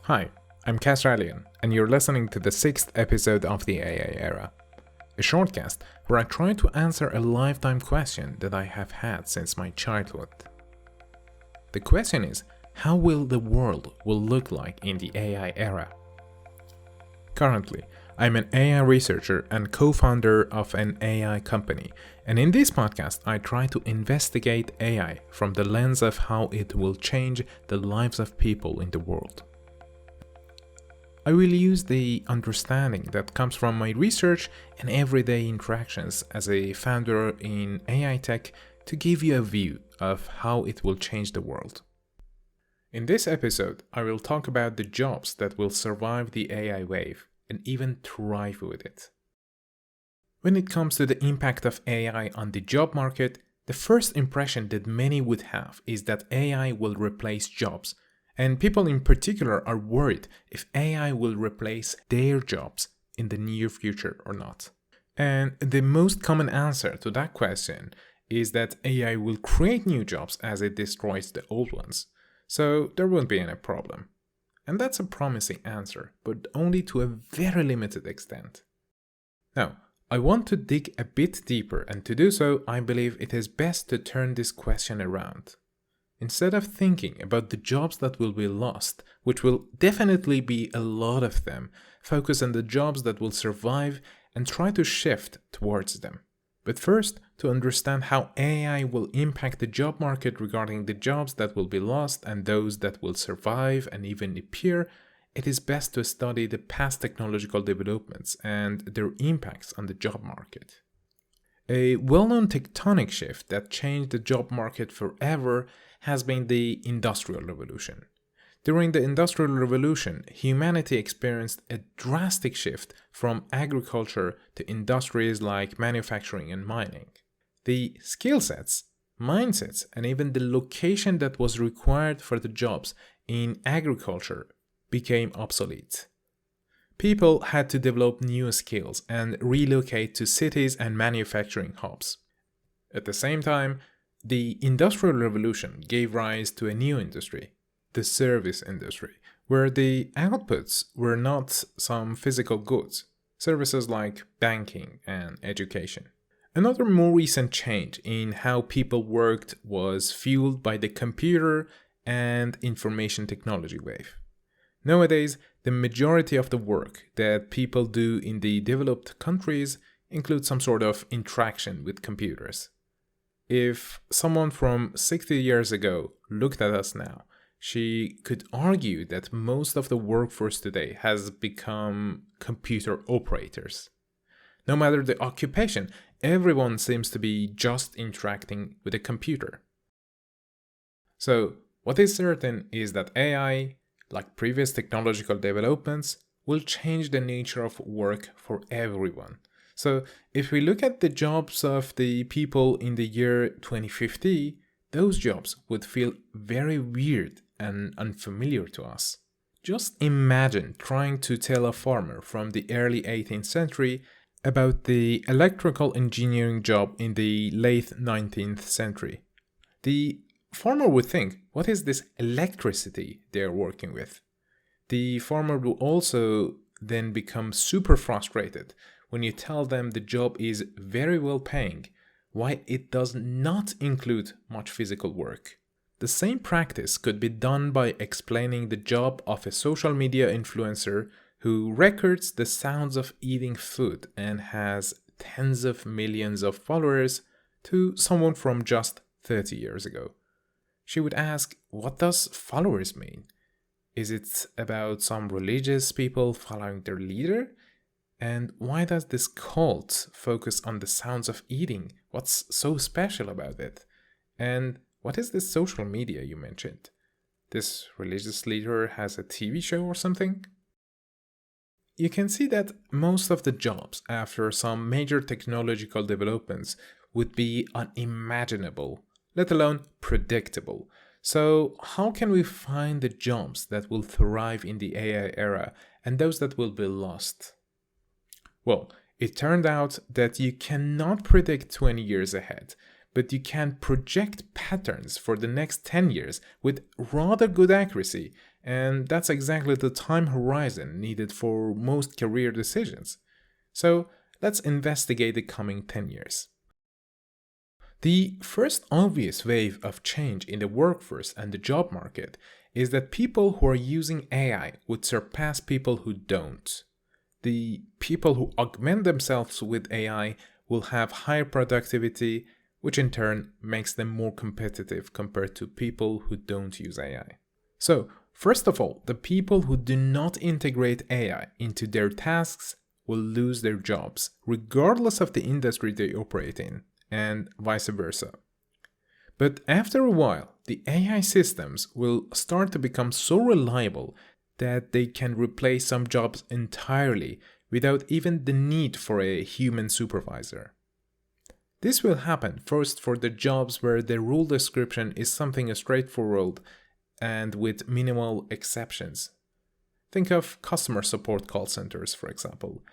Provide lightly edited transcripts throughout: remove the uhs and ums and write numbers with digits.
Hi, I'm Casralian, and you're listening to the 6th episode of the AI Era, a shortcast where I try to answer a lifetime question that I have had since my childhood. The question is, how will the world will look like in the AI era? Currently, I'm an AI researcher and co-founder of an AI company, and in this podcast I try to investigate AI from the lens of how it will change the lives of people in the world. I will use the understanding that comes from my research and everyday interactions as a founder in AI tech to give you a view of how it will change the world. In this episode, I will talk about the jobs that will survive the AI wave and even thrive with it. When it comes to the impact of AI on the job market, the first impression that many would have is that AI will replace jobs. And people in particular are worried if AI will replace their jobs in the near future or not. And the most common answer to that question is that AI will create new jobs as it destroys the old ones. So there won't be any problem. And that's a promising answer, but only to a very limited extent. Now, I want to dig a bit deeper, and to do so, I believe it is best to turn this question around. Instead of thinking about the jobs that will be lost, which will definitely be a lot of them, focus on the jobs that will survive and try to shift towards them. But first, to understand how AI will impact the job market regarding the jobs that will be lost and those that will survive and even appear, it is best to study the past technological developments and their impacts on the job market. A well-known tectonic shift that changed the job market forever has been the Industrial Revolution. During the Industrial Revolution, humanity experienced a drastic shift from agriculture to industries like manufacturing and mining. The skill sets, mindsets, and even the location that was required for the jobs in agriculture became obsolete. People had to develop new skills and relocate to cities and manufacturing hubs. At the same time, the Industrial Revolution gave rise to a new industry, the service industry, where the outputs were not some physical goods, services like banking and education. Another more recent change in how people worked was fueled by the computer and information technology wave. Nowadays, the majority of the work that people do in the developed countries includes some sort of interaction with computers. If someone from 60 years ago looked at us now, she could argue that most of the workforce today has become computer operators. No matter the occupation, everyone seems to be just interacting with a computer. So, what is certain is that AI, like previous technological developments, will change the nature of work for everyone. So if we look at the jobs of the people in the year 2050, those jobs would feel very weird and unfamiliar to us. Just imagine trying to tell a farmer from the early 18th century about the electrical engineering job in the late 19th century. The farmer would think, what is this electricity they're working with? The farmer will also then become super frustrated when you tell them the job is very well paying, why it does not include much physical work. The same practice could be done by explaining the job of a social media influencer who records the sounds of eating food and has tens of millions of followers to someone from just 30 years ago. She would ask, what does followers mean? Is it about some religious people following their leader? And why does this cult focus on the sounds of eating? What's so special about it? And what is this social media you mentioned? This religious leader has a TV show or something? You can see that most of the jobs after some major technological developments would be unimaginable, let alone predictable. So how can we find the jobs that will thrive in the AI era and those that will be lost? Well, it turned out that you cannot predict 20 years ahead, but you can project patterns for the next 10 years with rather good accuracy and that's exactly the time horizon needed for most career decisions. So let's investigate the coming 10 years. The first obvious wave of change in the workforce and the job market is that people who are using AI would surpass people who don't. The people who augment themselves with AI will have higher productivity, which in turn makes them more competitive compared to people who don't use AI. So, first of all, the people who do not integrate AI into their tasks will lose their jobs, regardless of the industry they operate in, and vice versa. But after a while, the AI systems will start to become so reliable that they can replace some jobs entirely without even the need for a human supervisor. This will happen first for the jobs where the role description is something straightforward and with minimal exceptions. Think of customer support call centers, for example.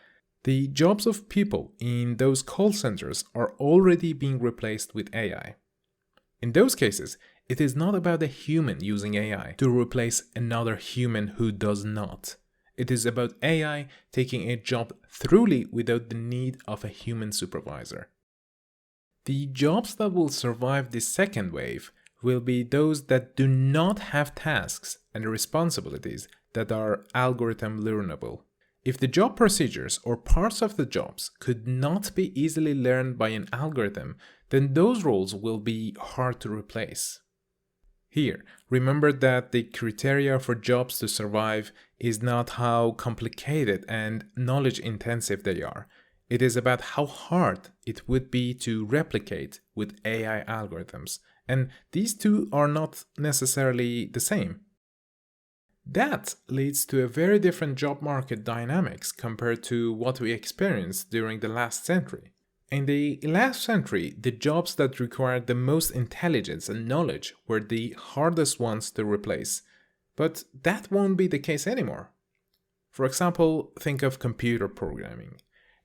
The jobs of people in those call centers are already being replaced with AI. In those cases, it is not about a human using AI to replace another human who does not. It is about AI taking a job thoroughly without the need of a human supervisor. The jobs that will survive this second wave will be those that do not have tasks and responsibilities that are algorithm learnable. If the job procedures or parts of the jobs could not be easily learned by an algorithm, then those roles will be hard to replace. Here, remember that the criteria for jobs to survive is not how complicated and knowledge intensive they are. It is about how hard it would be to replicate with AI algorithms, and these two are not necessarily the same. That leads to a very different job market dynamics compared to what we experienced during the last century. In the last century, the jobs that required the most intelligence and knowledge were the hardest ones to replace, but that won't be the case anymore. For example, think of computer programming.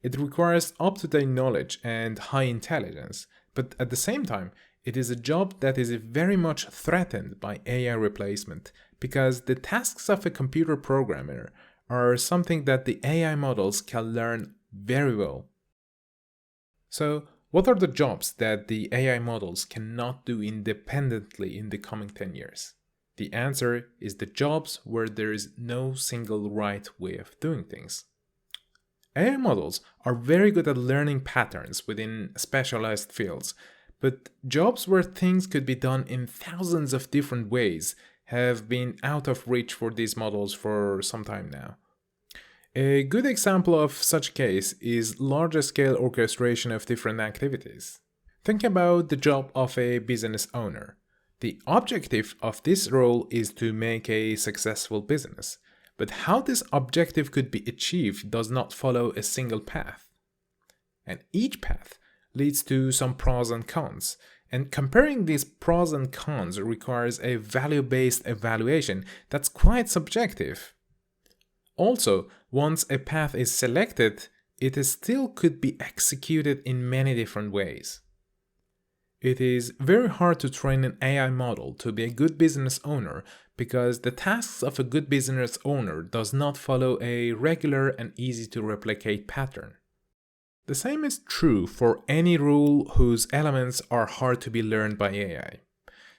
It requires up-to-date knowledge and high intelligence, but at the same time, it is a job that is very much threatened by AI replacement because the tasks of a computer programmer are something that the AI models can learn very well. So, what are the jobs that the AI models cannot do independently in the coming 10 years? The answer is the jobs where there is no single right way of doing things. AI models are very good at learning patterns within specialized fields, but jobs where things could be done in thousands of different ways have been out of reach for these models for some time now. A good example of such a case is larger-scale orchestration of different activities. Think about the job of a business owner. The objective of this role is to make a successful business, but how this objective could be achieved does not follow a single path. And each path leads to some pros and cons, and comparing these pros and cons requires a value-based evaluation that's quite subjective. Also, once a path is selected, it still could be executed in many different ways. It is very hard to train an AI model to be a good business owner because the tasks of a good business owner does not follow a regular and easy to replicate pattern. The same is true for any rule whose elements are hard to be learned by AI.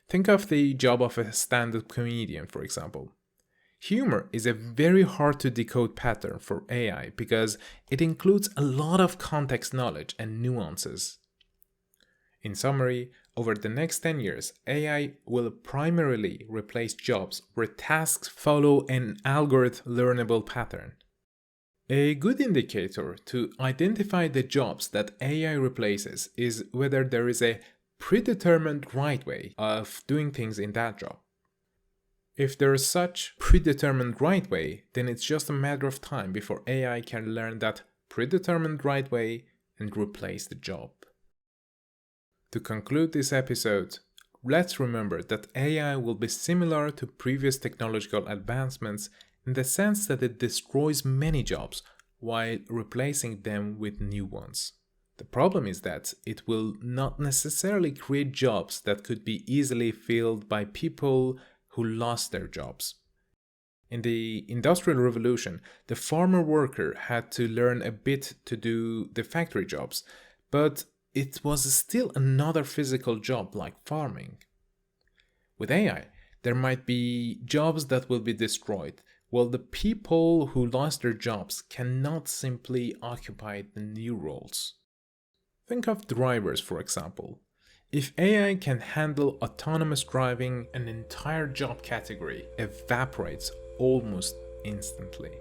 Think of the job of a stand-up comedian, for example. Humor is a very hard to decode pattern for AI because it includes a lot of context knowledge and nuances. In summary, over the next 10 years, AI will primarily replace jobs where tasks follow an algorithm learnable pattern. A good indicator to identify the jobs that AI replaces is whether there is a predetermined right way of doing things in that job. If there is such predetermined right way, then it's just a matter of time before AI can learn that predetermined right way and replace the job. To conclude this episode, let's remember that AI will be similar to previous technological advancements in the sense that it destroys many jobs while replacing them with new ones. The problem is that it will not necessarily create jobs that could be easily filled by people who lost their jobs. In the Industrial Revolution, the farmer worker had to learn a bit to do the factory jobs, but it was still another physical job like farming. With AI, there might be jobs that will be destroyed, while the people who lost their jobs cannot simply occupy the new roles. Think of drivers, for example. If AI can handle autonomous driving, an entire job category evaporates almost instantly.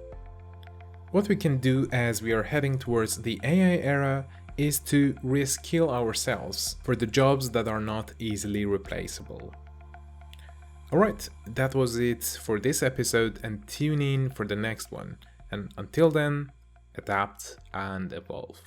What we can do as we are heading towards the AI era is to reskill ourselves for the jobs that are not easily replaceable. Alright, that was it for this episode, and tune in for the next one. And until then, adapt and evolve.